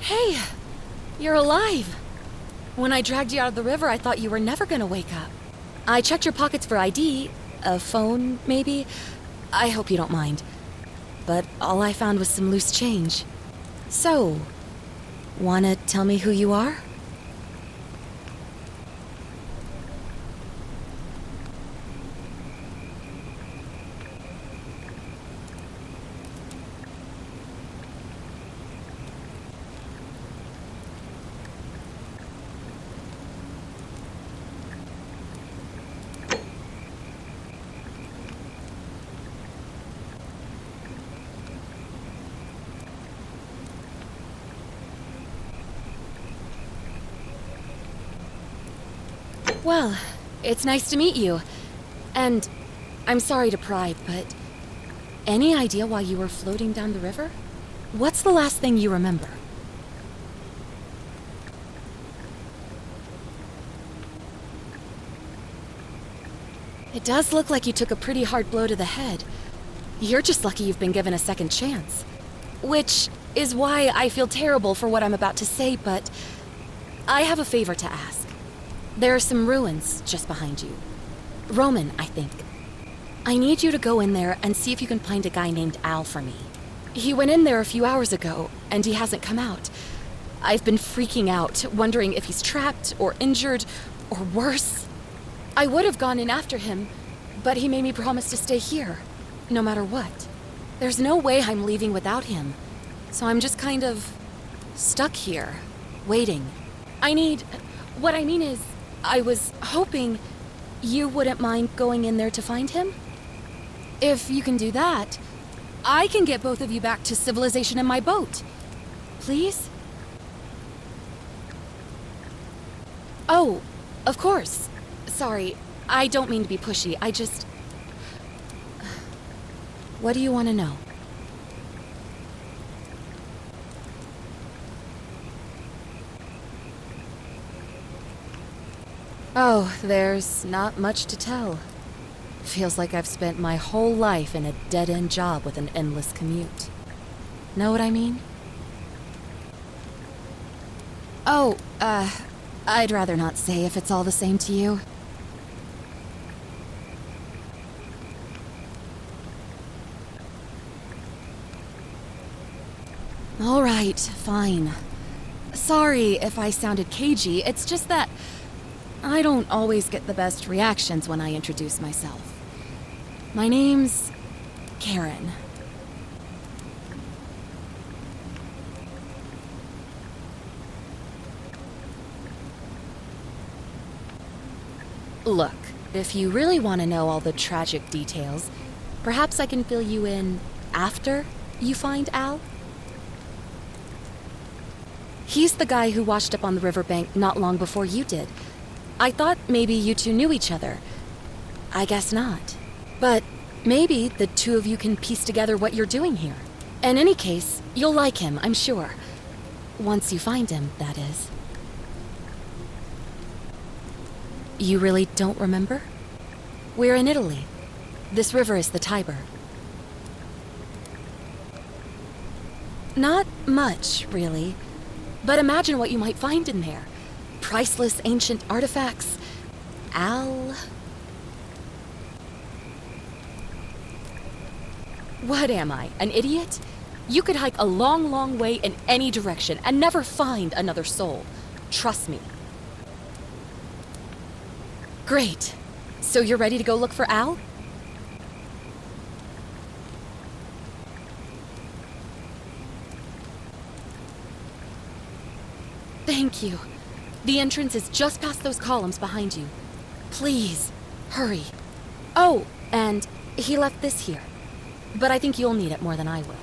Hey, you're alive. When I dragged you out of the river, I thought you were never gonna wake up. I checked your pockets for ID, a phone, maybe. I hope you don't mind. But all I found was some loose change. So, wanna tell me who you are? Well, it's nice to meet you. And I'm sorry to pry, but any idea why you were floating down the river? What's the last thing you remember? It does look like you took a pretty hard blow to the head. You're just lucky you've been given a second chance. Which is why I feel terrible for what I'm about to say, but I have a favor to ask. There are some ruins just behind you. Roman, I think. I need you to go in there and see if you can find a guy named Al for me. He went in there a few hours ago, and he hasn't come out. I've been freaking out, wondering if he's trapped or injured or worse. I would have gone in after him, but he made me promise to stay here, no matter what. There's no way I'm leaving without him, so I'm just kind of stuck here, waiting. What I mean is, I was hoping you wouldn't mind going in there to find him? If you can do that, I can get both of you back to civilization in my boat. Please? Oh, of course. Sorry, I don't mean to be pushy. What do you want to know? Oh, there's not much to tell. Feels like I've spent my whole life in a dead-end job with an endless commute. Know what I mean? Oh, I'd rather not say if it's all the same to you. All right, fine. Sorry if I sounded cagey, it's just that I don't always get the best reactions when I introduce myself. My name's Karen. Look, if you really want to know all the tragic details, perhaps I can fill you in after you find Al? He's the guy who washed up on the riverbank not long before you did. I thought maybe you two knew each other. I guess not. But maybe the two of you can piece together what you're doing here. In any case, you'll like him, I'm sure. Once you find him, that is. You really don't remember? We're in Italy. This river is the Tiber. Not much, really. But imagine what you might find in there. Priceless ancient artifacts. Al... What am I, an idiot? You could hike a long, long way in any direction and never find another soul. Trust me. Great. So you're ready to go look for Al? Thank you. The entrance is just past those columns behind you. Please, hurry. Oh, and he left this here. But I think you'll need it more than I will.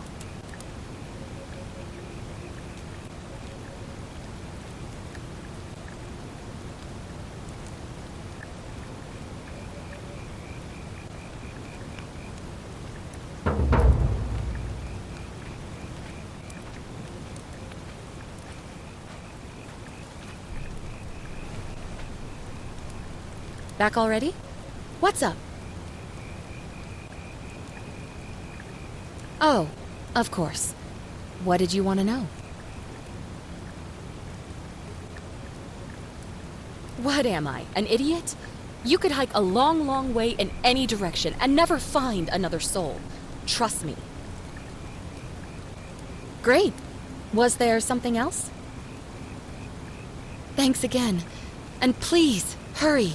Back already? What's up? Oh, of course. What did you want to know? What am I, an idiot? You could hike a long, long way in any direction and never find another soul. Trust me. Great. Was there something else? Thanks again. And please, hurry.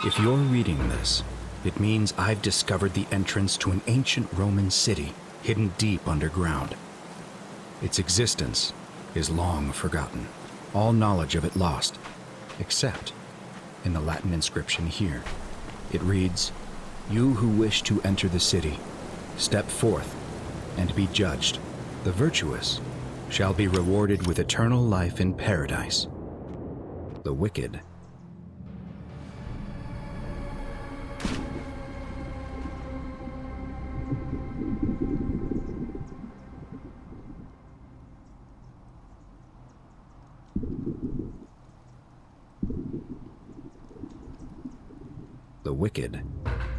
If you're reading this, it means I've discovered the entrance to an ancient Roman city hidden deep underground. Its existence is long forgotten, all knowledge of it lost, except in the Latin inscription here. It reads, "You who wish to enter the city, step forth and be judged. The virtuous shall be rewarded with eternal life in paradise. The wicked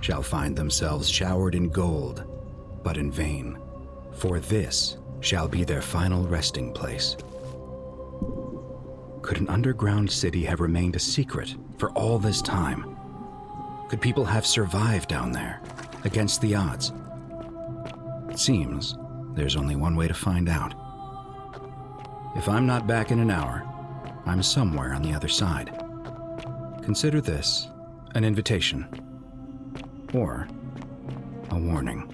shall find themselves showered in gold, but in vain, for this shall be their final resting place." Could an underground city have remained a secret for all this time? Could people have survived down there, against the odds? It seems there's only one way to find out. If I'm not back in an hour, I'm somewhere on the other side. Consider this an invitation, or a warning.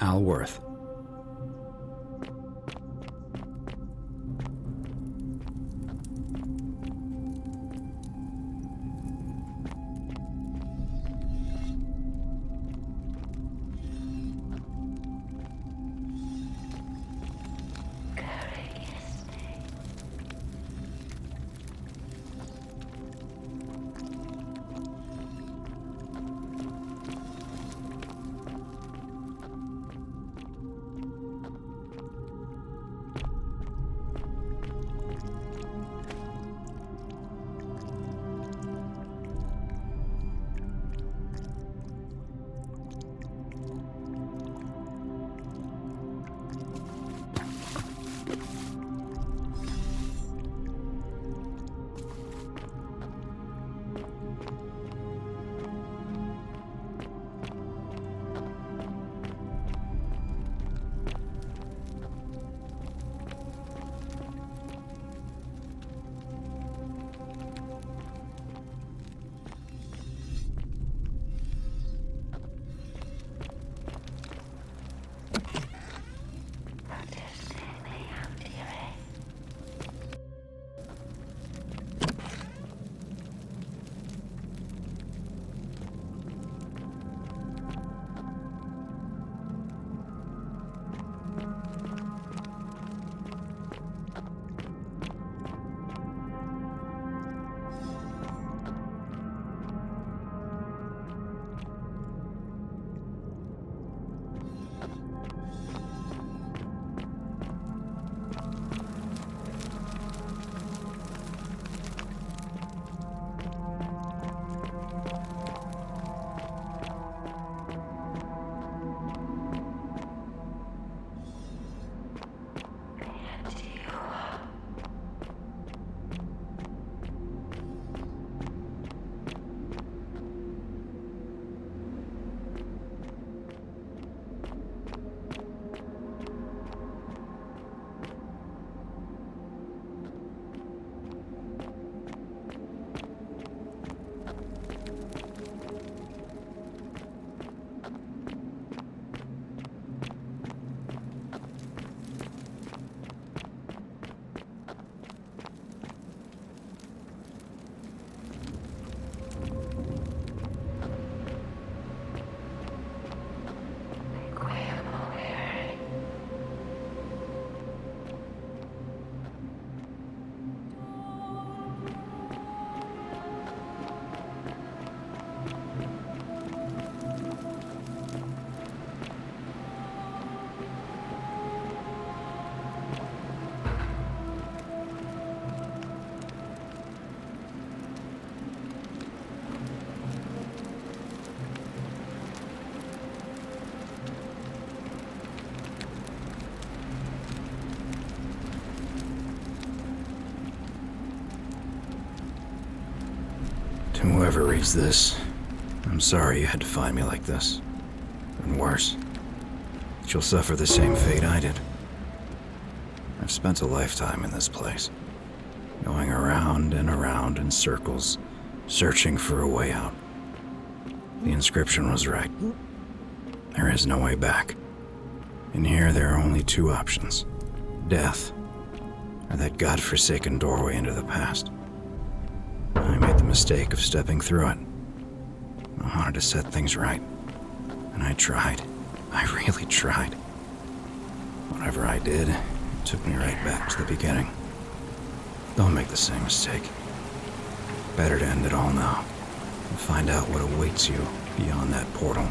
Al Worth. To whoever reads this, I'm sorry you had to find me like this. And worse, you'll suffer the same fate I did. I've spent a lifetime in this place, going around and around in circles, searching for a way out. The inscription was right. There is no way back. In here, there are only two options: death, or that godforsaken doorway into the past. I made the mistake of stepping through it. I wanted to set things right, and I tried. I really tried. Whatever I did, it took me right back to the beginning. Don't make the same mistake. Better to end it all now, and find out what awaits you beyond that portal.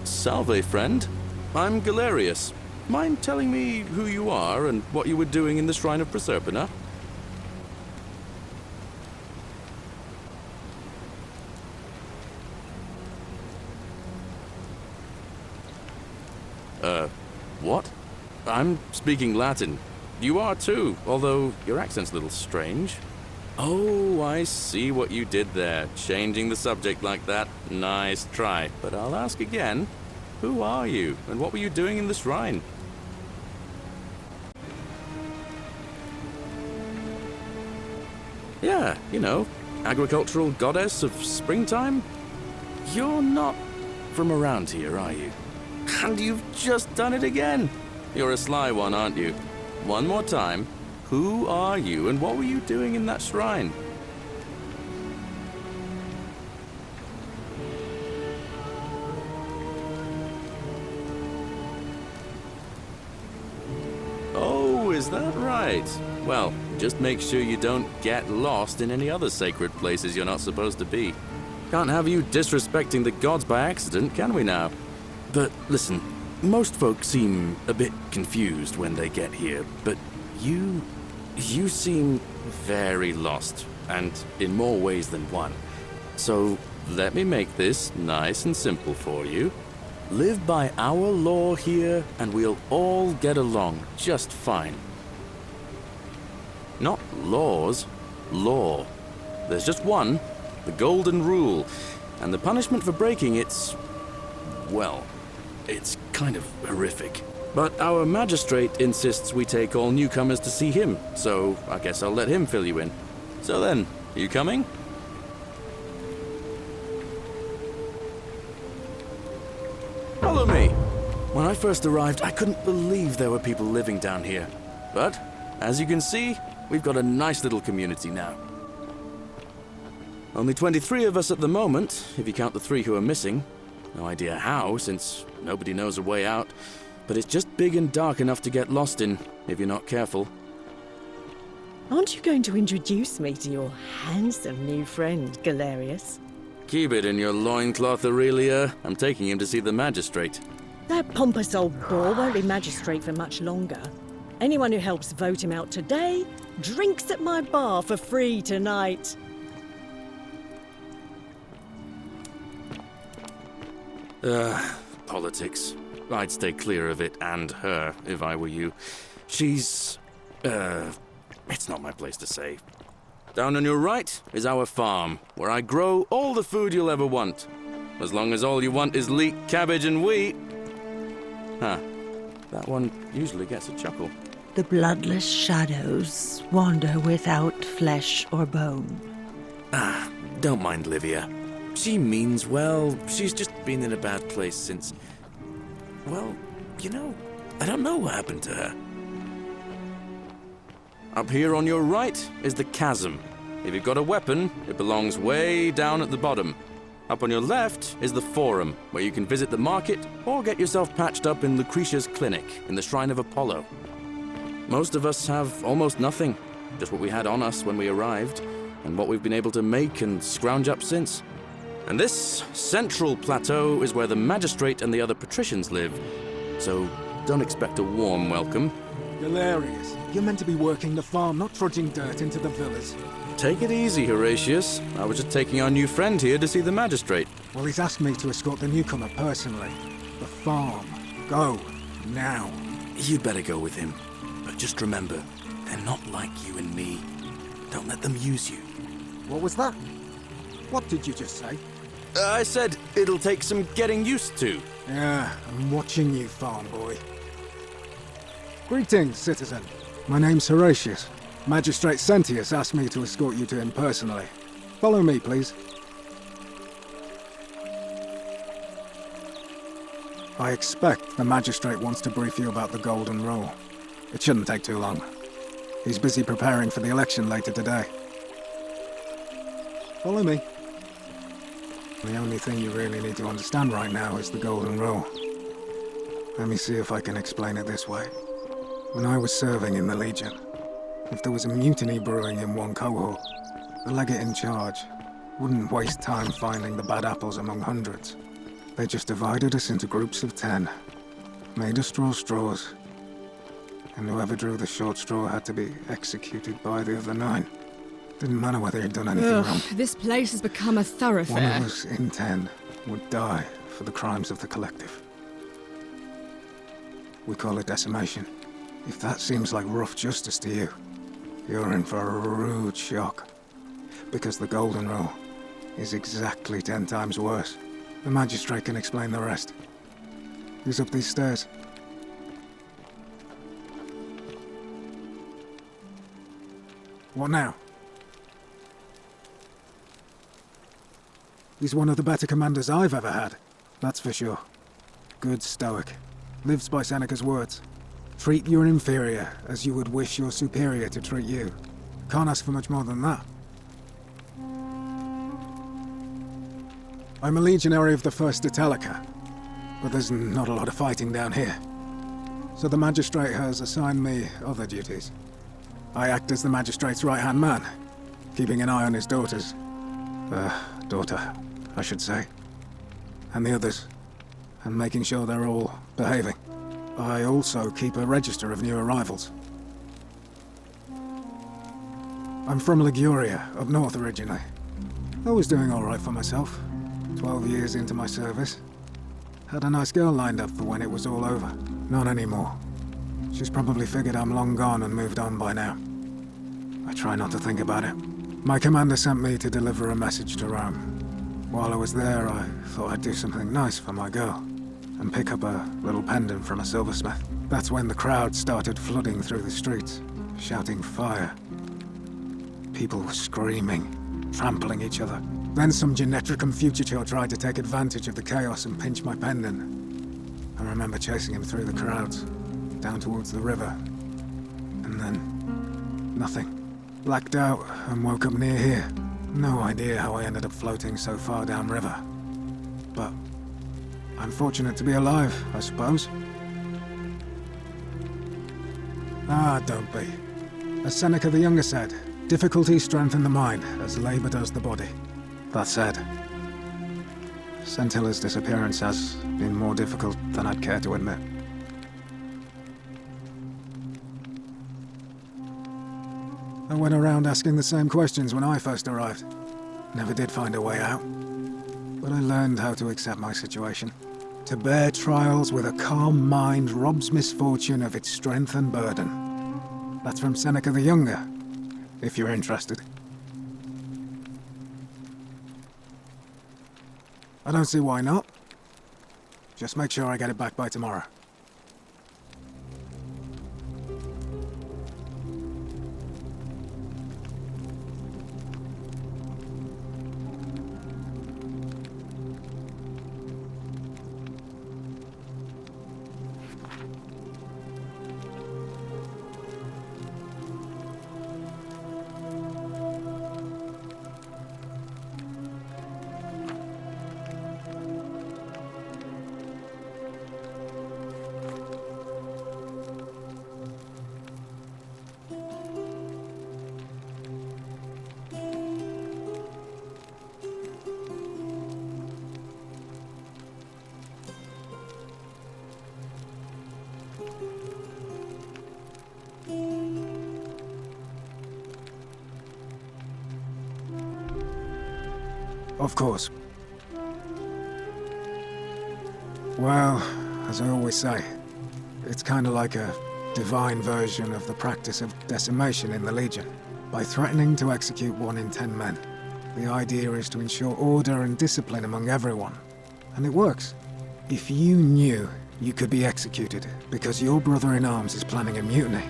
Salve, friend. I'm Galerius. Mind telling me who you are and what you were doing in the Shrine of Proserpina? What? I'm speaking Latin. You are too, although your accent's a little strange. Oh, I see what you did there, changing the subject like that. Nice try, but I'll ask again. Who are you, and what were you doing in the shrine? Yeah, you know, agricultural goddess of springtime? You're not from around here, are you? And you've just done it again! You're a sly one, aren't you? One more time. Who are you, and what were you doing in that shrine? Oh, is that right? Well, just make sure you don't get lost in any other sacred places you're not supposed to be. Can't have you disrespecting the gods by accident, can we now? But listen, most folks seem a bit confused when they get here, but you seem very lost, and in more ways than one. So let me make this nice and simple for you. Live by our law here, and we'll all get along just fine. Not laws, law. There's just one, the Golden Rule, and the punishment for breaking it's, well, it's kind of horrific. But our magistrate insists we take all newcomers to see him, so I guess I'll let him fill you in. So then, you coming? Follow me. When I first arrived, I couldn't believe there were people living down here. But, as you can see, we've got a nice little community now. Only 23 of us at the moment, if you count the 3 who are missing. No idea how, since nobody knows a way out. But it's just big and dark enough to get lost in, if you're not careful. Aren't you going to introduce me to your handsome new friend, Galerius? Keep it in your loincloth, Aurelia. I'm taking him to see the magistrate. That pompous old bore won't be magistrate for much longer. Anyone who helps vote him out today drinks at my bar for free tonight. Politics. I'd stay clear of it and her if I were you. She's... it's not my place to say. Down on your right is our farm, where I grow all the food you'll ever want. As long as all you want is leek, cabbage, and wheat. Huh. That one usually gets a chuckle. The bloodless shadows wander without flesh or bone. Don't mind Livia. She means well. She's just been in a bad place since... Well, you know, I don't know what happened to her. Up here on your right is the chasm. If you've got a weapon, it belongs way down at the bottom. Up on your left is the Forum, where you can visit the market or get yourself patched up in Lucretia's clinic in the Shrine of Apollo. Most of us have almost nothing, just what we had on us when we arrived, and what we've been able to make and scrounge up since. And this central plateau is where the magistrate and the other patricians live, so don't expect a warm welcome. Hilarious. You're meant to be working the farm, not trudging dirt into the villas. Take it easy, Horatius. I was just taking our new friend here to see the magistrate. Well, he's asked me to escort the newcomer personally. The farm. Go. Now. You'd better go with him. But just remember, they're not like you and me. Don't let them use you. What was that? What did you just say? I said it'll take some getting used to. Yeah, I'm watching you, farm boy. Greetings, citizen. My name's Horatius. Magistrate Sentius asked me to escort you to him personally. Follow me, please. I expect the magistrate wants to brief you about the Golden Rule. It shouldn't take too long. He's busy preparing for the election later today. Follow me. The only thing you really need to understand right now is the Golden Rule. Let me see if I can explain it this way. When I was serving in the Legion, if there was a mutiny brewing in one cohort, the legate in charge wouldn't waste time finding the bad apples among hundreds. They just divided us into groups of 10, made us draw straws, and whoever drew the short straw had to be executed by the other 9. Didn't matter whether he'd done anything wrong. This place has become a One thoroughfare. of us in 10 would die for the crimes of the collective. We call it decimation. If that seems like rough justice to you, you're in for a rude shock. Because the Golden Rule is exactly 10 times worse. The magistrate can explain the rest. Who's up these stairs? What now? He's one of the better commanders I've ever had, that's for sure. Good stoic. Lives by Seneca's words. Treat your inferior as you would wish your superior to treat you. Can't ask for much more than that. I'm a legionary of the 1st Italica, but there's not a lot of fighting down here. So the magistrate has assigned me other duties. I act as the magistrate's right-hand man, keeping an eye on his daughters. Daughter, I should say. And the others, and making sure they're all behaving. I also keep a register of new arrivals. I'm from Liguria, up north originally. I was doing all right for myself. 12 years into my service. Had a nice girl lined up for when it was all over. Not anymore. She's probably figured I'm long gone and moved on by now. I try not to think about it. My commander sent me to deliver a message to Rome. While I was there, I thought I'd do something nice for my girl and pick up a little pendant from a silversmith. That's when the crowd started flooding through the streets, shouting fire. People were screaming, trampling each other. Then some Genetricum Fugitor tried to take advantage of the chaos and pinch my pendant. I remember chasing him through the crowds, down towards the river. And then, nothing. Blacked out and woke up near here. No idea how I ended up floating so far downriver. But I'm fortunate to be alive, I suppose. Don't be. As Seneca the Younger said, difficulty strengthens the mind as labor does the body. That said, Centilla's disappearance has been more difficult than I'd care to admit. I went around asking the same questions when I first arrived. Never did find a way out. But I learned how to accept my situation. To bear trials with a calm mind robs misfortune of its strength and burden. That's from Seneca the Younger, if you're interested. I don't see why not. Just make sure I get it back by tomorrow. Of course. Well, as I always say, it's kind of like a divine version of the practice of decimation in the Legion. By threatening to execute 1 in 10 men, the idea is to ensure order and discipline among everyone. And it works. If you knew you could be executed because your brother-in-arms is planning a mutiny,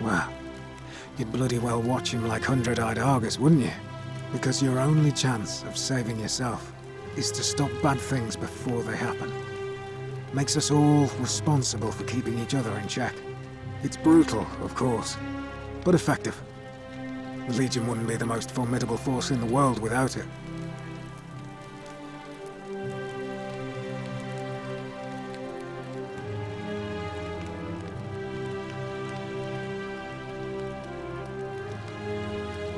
well, you'd bloody well watch him like 100-eyed Argus, wouldn't you? Because your only chance of saving yourself is to stop bad things before they happen. Makes us all responsible for keeping each other in check. It's brutal, of course, but effective. The Legion wouldn't be the most formidable force in the world without it.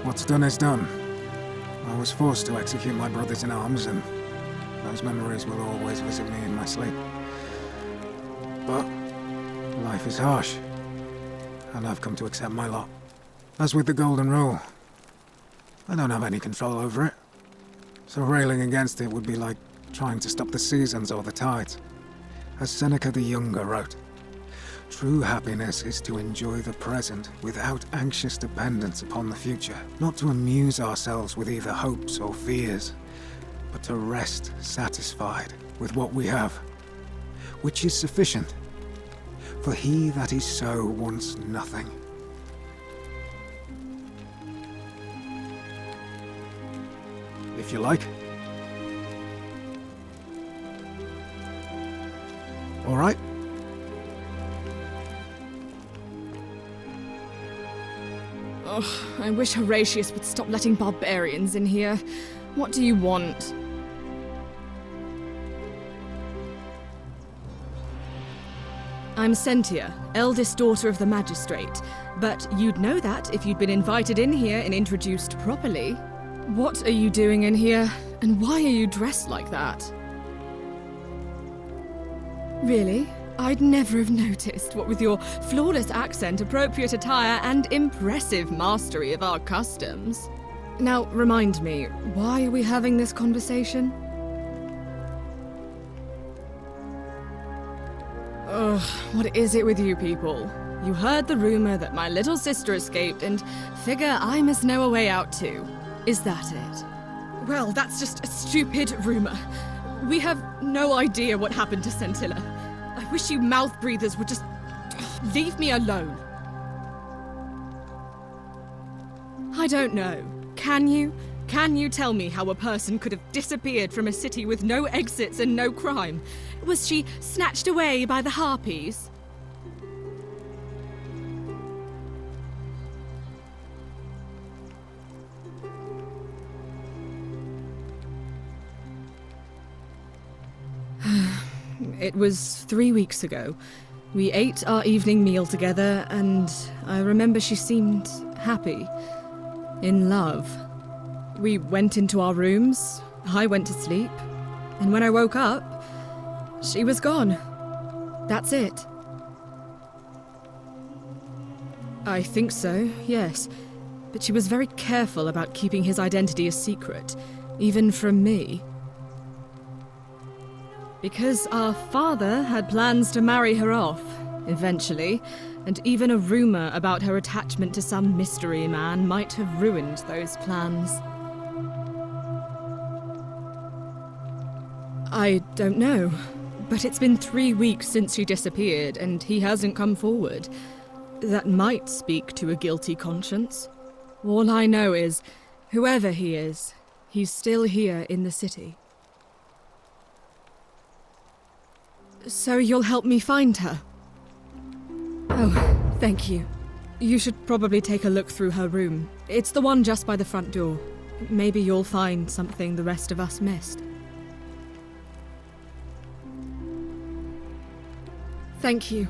What's done is done. I was forced to execute my brothers-in-arms, and those memories will always visit me in my sleep. But life is harsh, and I've come to accept my lot. As with the Golden Rule, I don't have any control over it, so railing against it would be like trying to stop the seasons or the tides. As Seneca the Younger wrote, true happiness is to enjoy the present without anxious dependence upon the future, not to amuse ourselves with either hopes or fears, but to rest satisfied with what we have, which is sufficient. For he that is so wants nothing. If you like. All right. Oh, I wish Horatius would stop letting barbarians in here. What do you want? I'm Sentia, eldest daughter of the Magistrate. But you'd know that if you'd been invited in here and introduced properly. What are you doing in here? And why are you dressed like that? Really? I'd never have noticed, what with your flawless accent, appropriate attire, and impressive mastery of our customs. Now, remind me, why are we having this conversation? Ugh, what is it with you people? You heard the rumor that my little sister escaped and figure I must know a way out too. Is that it? Well, that's just a stupid rumor. We have no idea what happened to Scintilla. I wish you mouth breathers would just leave me alone. I don't know. Can you? Can you tell me how a person could have disappeared from a city with no exits and no crime? Was she snatched away by the Harpies? It was 3 weeks ago. We ate our evening meal together, and I remember she seemed happy. In love. We went into our rooms. I went to sleep. And when I woke up, she was gone. That's it. I think so, yes. But she was very careful about keeping his identity a secret, even from me. Because our father had plans to marry her off, eventually, and even a rumor about her attachment to some mystery man might have ruined those plans. I don't know, but it's been 3 weeks since she disappeared, and he hasn't come forward. That might speak to a guilty conscience. All I know is, whoever he is, he's still here in the city. So you'll help me find her? Oh, thank you. You should probably take a look through her room. It's the one just by the front door. Maybe you'll find something the rest of us missed. Thank you.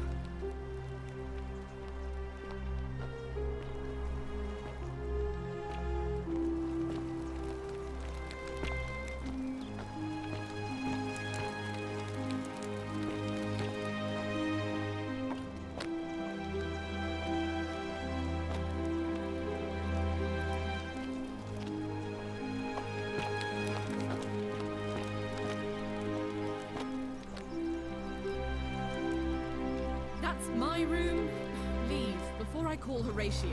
That's my room. Leave before I call Horatius.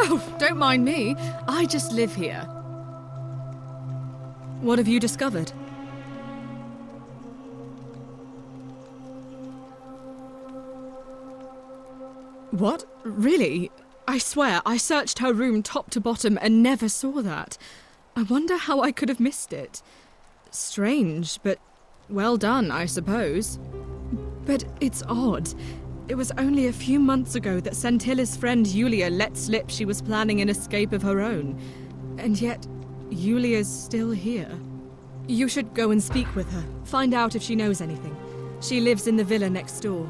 Oh, don't mind me. I just live here. What have you discovered? What? Really? I swear, I searched her room top to bottom and never saw that. I wonder how I could have missed it. Strange, but well done, I suppose. But it's odd. It was only a few months ago that Sentilla's friend Yulia let slip she was planning an escape of her own. And yet, Yulia's still here. You should go and speak with her, find out if she knows anything. She lives in the villa next door.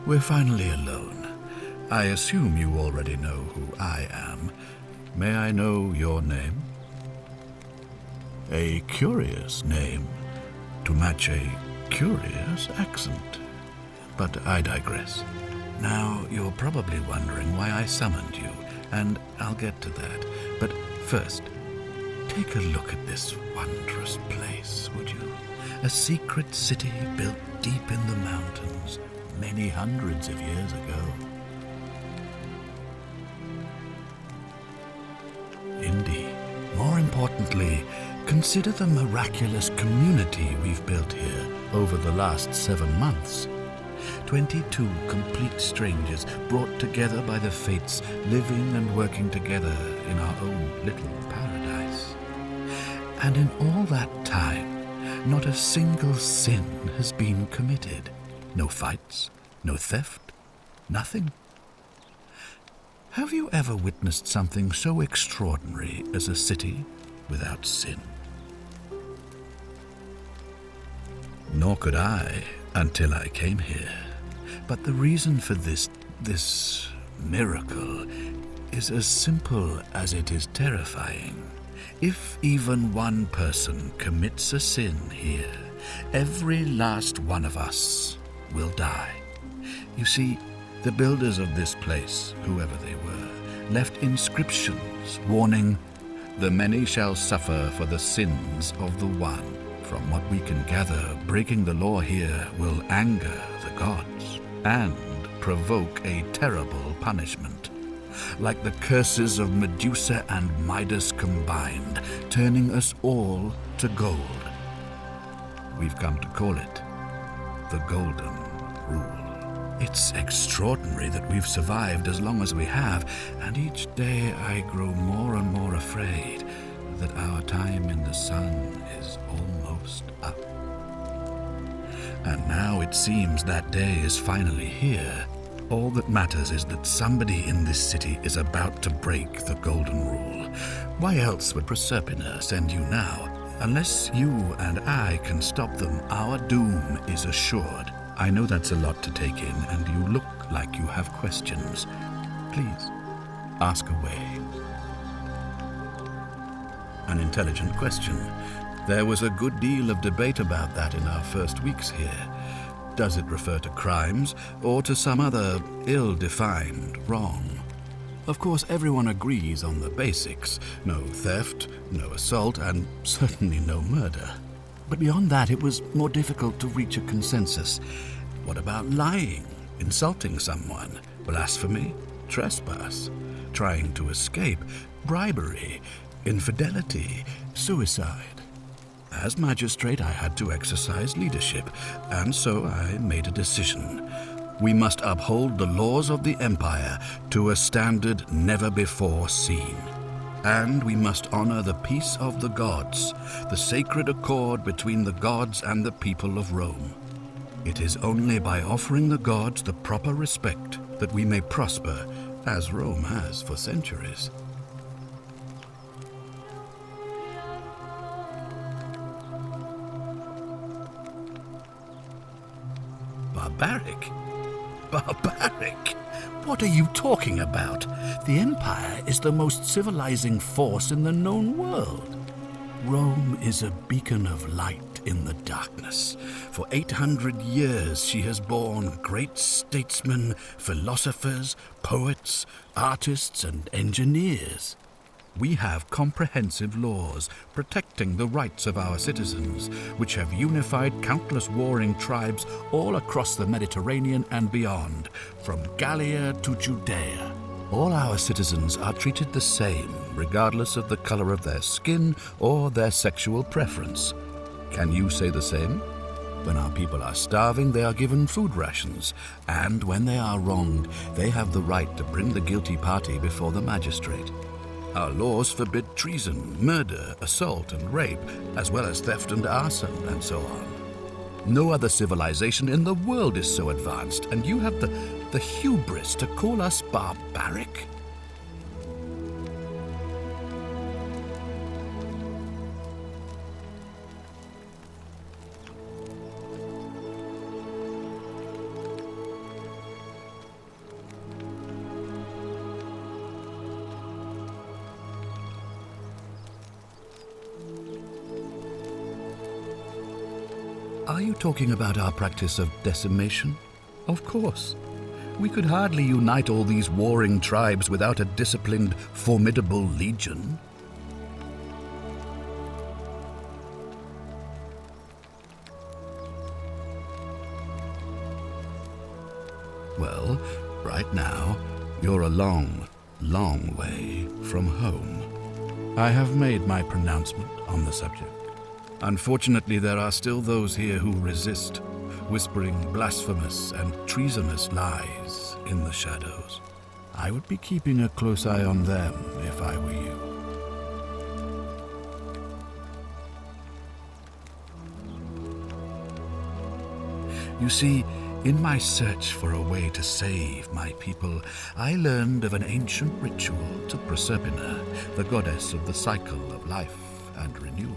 We're finally alone. I assume you already know who I am. May I know your name? A curious name to match a curious accent. But I digress. Now, you're probably wondering why I summoned you, and I'll get to that. But first, take a look at this wondrous place, would you? A secret city built deep in the mountains many hundreds of years ago. Indeed. More importantly, consider the miraculous community we've built here over the last 7 months. 22 complete strangers brought together by the fates, living and working together in our own little paradise. And in all that time, not a single sin has been committed. No fights, no theft, nothing. Have you ever witnessed something so extraordinary as a city without sin? Nor could I until I came here. But the reason for this miracle is as simple as it is terrifying. If even one person commits a sin here, every last one of us will die. You see, the builders of this place, whoever they were, left inscriptions warning, "The many shall suffer for the sins of the one." From what we can gather, breaking the law here will anger the gods and provoke a terrible punishment, like the curses of Medusa and Midas combined, turning us all to gold. We've come to call it the Golden Rule. It's extraordinary that we've survived as long as we have, and each day I grow more and more afraid that our time in the sun is almost up. And now it seems that day is finally here. All that matters is that somebody in this city is about to break the Golden Rule. Why else would Proserpina send you now? Unless you and I can stop them, our doom is assured. I know that's a lot to take in, and you look like you have questions. Please, ask away. An intelligent question. There was a good deal of debate about that in our first weeks here. Does it refer to crimes or to some other ill-defined wrong? Of course, everyone agrees on the basics. No theft, no assault, and certainly no murder. But beyond that, it was more difficult to reach a consensus. What about lying, insulting someone, blasphemy, trespass, trying to escape, bribery, infidelity, suicide? As magistrate, I had to exercise leadership, and so I made a decision. We must uphold the laws of the Empire to a standard never before seen. And we must honor the peace of the gods, the sacred accord between the gods and the people of Rome. It is only by offering the gods the proper respect that we may prosper, as Rome has for centuries. Barbaric? Barbaric? What are you talking about? The Empire is the most civilizing force in the known world. Rome is a beacon of light in the darkness. For 800 years she has borne great statesmen, philosophers, poets, artists, and engineers. We have comprehensive laws protecting the rights of our citizens, which have unified countless warring tribes all across the Mediterranean and beyond, from Gallia to Judea. All our citizens are treated the same, regardless of the color of their skin or their sexual preference. Can you say the same? When our people are starving, they are given food rations, and when they are wronged, they have the right to bring the guilty party before the magistrate. Our laws forbid treason, murder, assault, and rape, as well as theft and arson, and so on. No other civilization in the world is so advanced, and you have the hubris to call us barbaric? Are you talking about our practice of decimation? Of course. We could hardly unite all these warring tribes without a disciplined, formidable legion. Well, right now, you're a long, long way from home. I have made my pronouncement on the subject. Unfortunately, there are still those here who resist, whispering blasphemous and treasonous lies in the shadows. I would be keeping a close eye on them if I were you. You see, in my search for a way to save my people, I learned of an ancient ritual to Proserpina, the goddess of the cycle of life and renewal.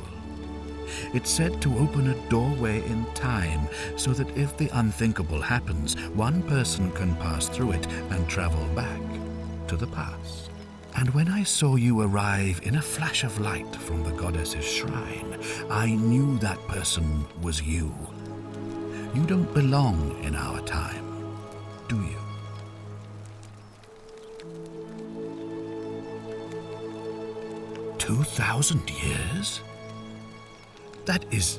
It's said to open a doorway in time so that if the unthinkable happens, one person can pass through it and travel back to the past. And when I saw you arrive in a flash of light from the goddess's shrine, I knew that person was you. You don't belong in our time, do you? "2,000 years? That is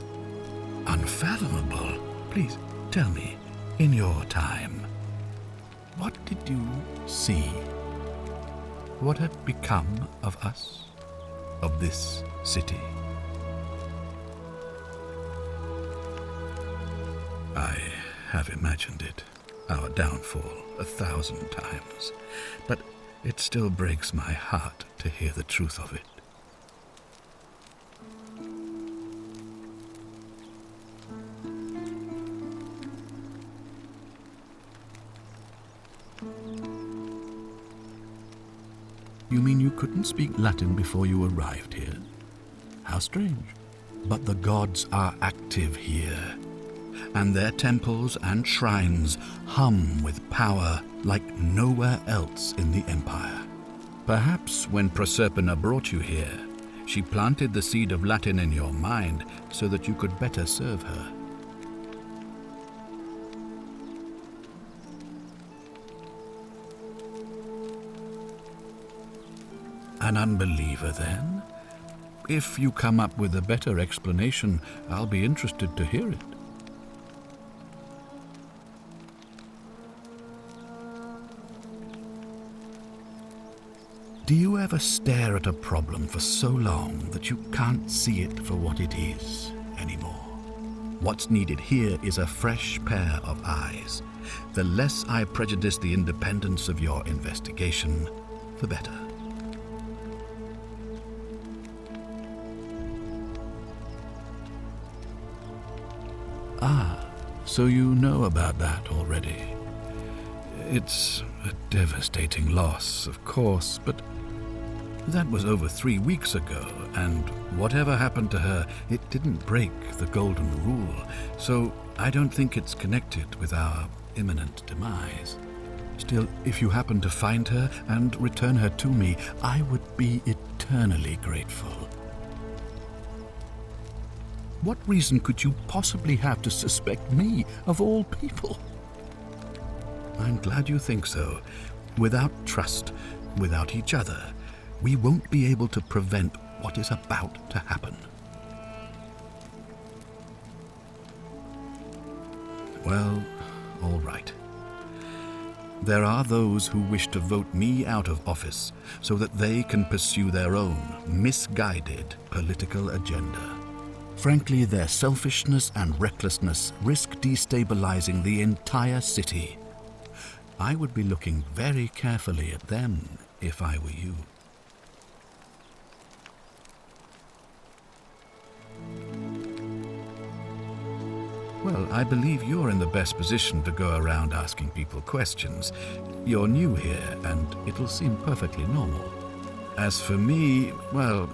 unfathomable. Please tell me, in your time, what did you see? What had become of us, of this city?" I have imagined it, our downfall, 1,000 times, but it still breaks my heart to hear the truth of it. You mean you couldn't speak Latin before you arrived here? How strange. But the gods are active here, and their temples and shrines hum with power like nowhere else in the Empire. Perhaps when Proserpina brought you here, she planted the seed of Latin in your mind so that you could better serve her. An unbeliever, then? If you come up with a better explanation, I'll be interested to hear it. Do you ever stare at a problem for so long that you can't see it for what it is anymore? What's needed here is a fresh pair of eyes. The less I prejudice the independence of your investigation, the better. Ah, so you know about that already. It's a devastating loss, of course, but that was over 3 weeks ago, and whatever happened to her, it didn't break the Golden Rule, so I don't think it's connected with our imminent demise. Still, if you happen to find her and return her to me, I would be eternally grateful. What reason could you possibly have to suspect me, of all people? I'm glad you think so. Without trust, without each other, we won't be able to prevent what is about to happen. Well, all right. There are those who wish to vote me out of office so that they can pursue their own misguided political agenda. Frankly, their selfishness and recklessness risk destabilizing the entire city. I would be looking very carefully at them if I were you. Well, I believe you're in the best position to go around asking people questions. You're new here, and it'll seem perfectly normal. As for me, well,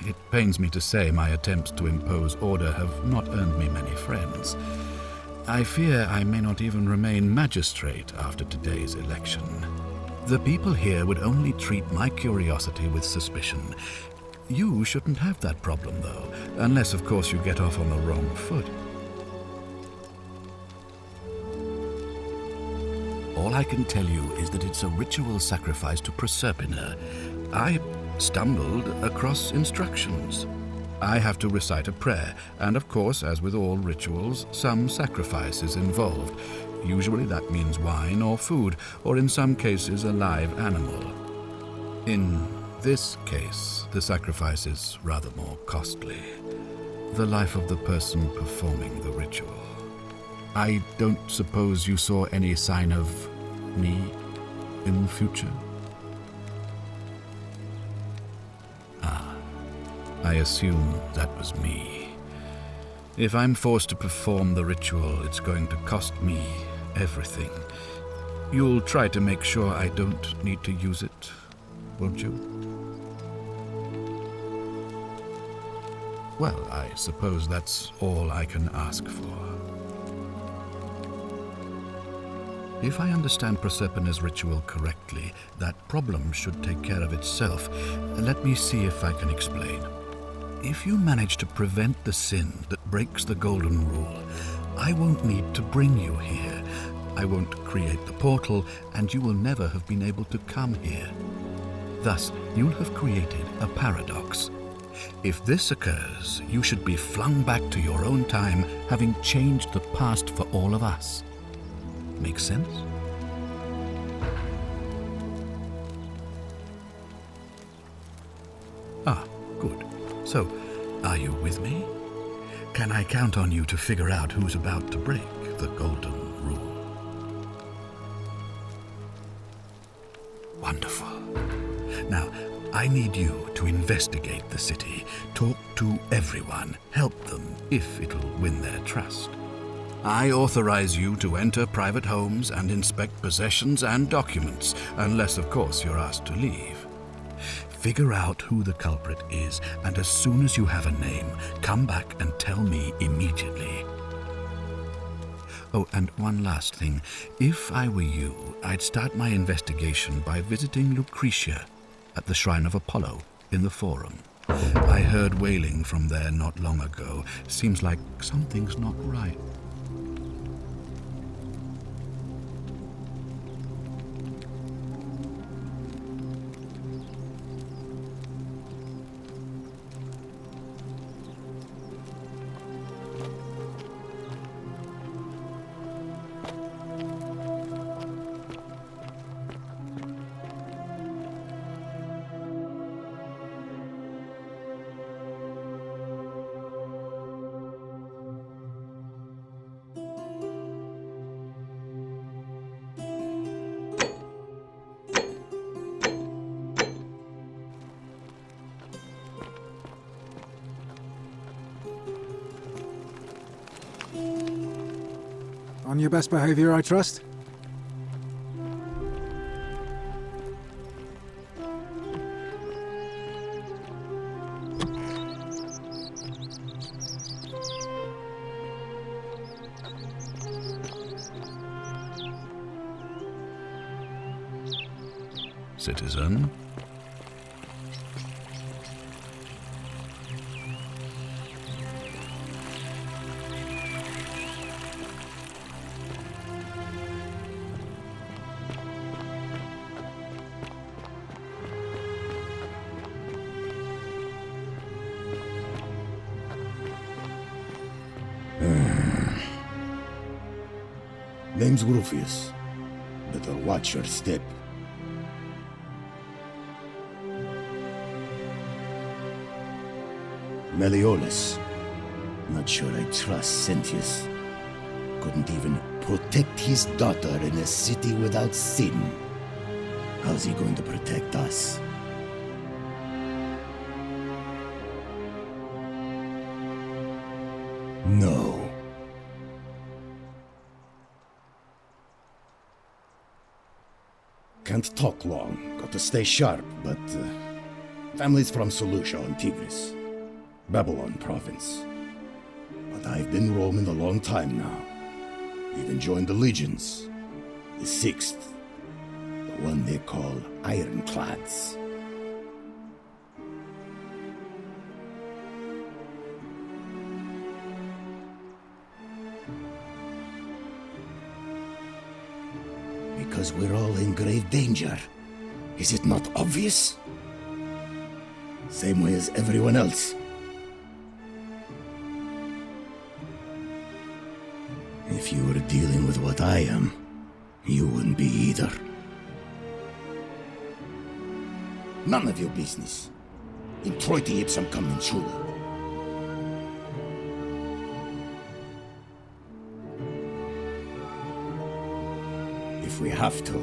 it pains me to say my attempts to impose order have not earned me many friends. I fear I may not even remain magistrate after today's election. The people here would only treat my curiosity with suspicion. You shouldn't have that problem, though, unless, of course, you get off on the wrong foot. All I can tell you is that it's a ritual sacrifice to Proserpina. I stumbled across instructions. I have to recite a prayer, and of course, as with all rituals, some sacrifice is involved. Usually that means wine or food, or in some cases a live animal. In this case, the sacrifice is rather more costly. The life of the person performing the ritual. I don't suppose you saw any sign of me in the future? I assume that was me. If I'm forced to perform the ritual, it's going to cost me everything. You'll try to make sure I don't need to use it, won't you? Well, I suppose that's all I can ask for. If I understand Proserpina's ritual correctly, that problem should take care of itself. Let me see if I can explain. If you manage to prevent the sin that breaks the Golden Rule, I won't need to bring you here. I won't create the portal, and you will never have been able to come here. Thus, you'll have created a paradox. If this occurs, you should be flung back to your own time, having changed the past for all of us. Make sense? Good. So, are you with me? Can I count on you to figure out who's about to break the Golden Rule? Wonderful. Now, I need you to investigate the city, talk to everyone, help them if it'll win their trust. I authorize you to enter private homes and inspect possessions and documents, unless, of course, you're asked to leave. Figure out who the culprit is, and as soon as you have a name, come back and tell me immediately. Oh, and one last thing. If I were you, I'd start my investigation by visiting Lucretia at the Shrine of Apollo in the Forum. I heard wailing from there not long ago. Seems like something's not right. On your best behavior, I trust? Citizen? Name's Rufius. Better watch your step. Meliodas. Not sure I trust Sentius. Couldn't even protect his daughter in a city without sin. How's he going to protect us? No. Can't talk long. Got to stay sharp, but family's from Seleucia on Tigris, Babylon province. But I've been roaming a long time now. Even joined the legions. The 6th. The one they call Ironclads. Because we're all in grave danger. Is it not obvious? Same way as everyone else. If you were dealing with what I am, you wouldn't be either. None of your business. In Troiti ipsum commensura. If we have to.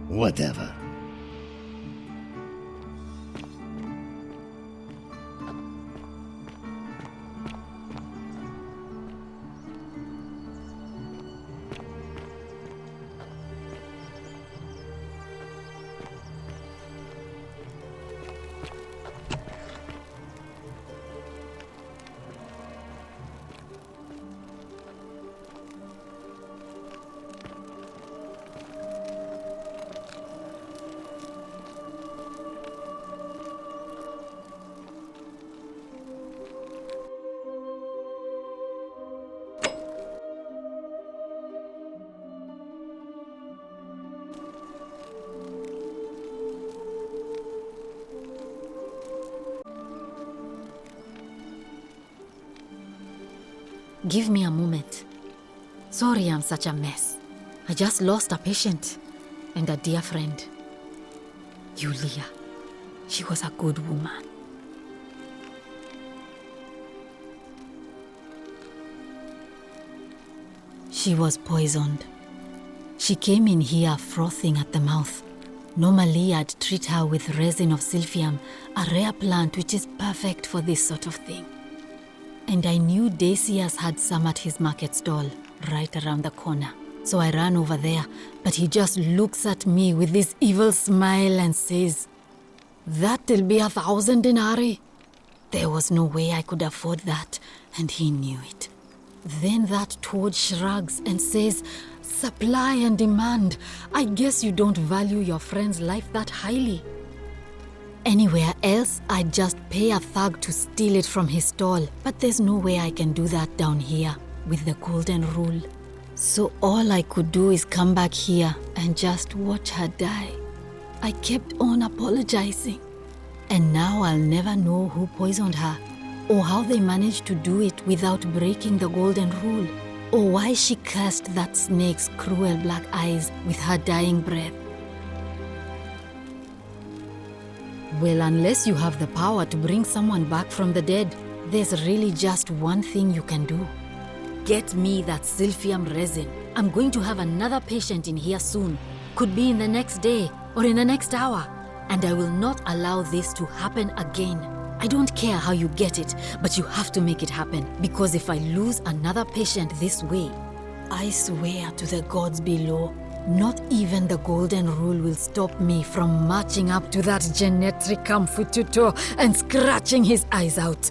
Whatever. Give me a moment. Sorry I'm such a mess. I just lost a patient and a dear friend. Yulia. She was a good woman. She was poisoned. She came in here frothing at the mouth. Normally I'd treat her with resin of silphium, a rare plant which is perfect for this sort of thing. And I knew Decius had some at his market stall, right around the corner. So I ran over there, but he just looks at me with this evil smile and says, "That'll be 1,000 denarii." There was no way I could afford that, and he knew it. Then that toad shrugs and says, "Supply and demand. I guess you don't value your friend's life that highly." Anywhere else, I'd just pay a thug to steal it from his stall. But there's no way I can do that down here with the golden rule. So all I could do is come back here and just watch her die. I kept on apologizing. And now I'll never know who poisoned her, or how they managed to do it without breaking the golden rule, or why she cursed that snake's cruel black eyes with her dying breath. Well, unless you have the power to bring someone back from the dead, there's really just one thing you can do. Get me that silphium resin. I'm going to have another patient in here soon. Could be in the next day or in the next hour. And I will not allow this to happen again. I don't care how you get it, but you have to make it happen. Because if I lose another patient this way, I swear to the gods below, not even the golden rule will stop me from marching up to that Genetricum Fututo and scratching his eyes out.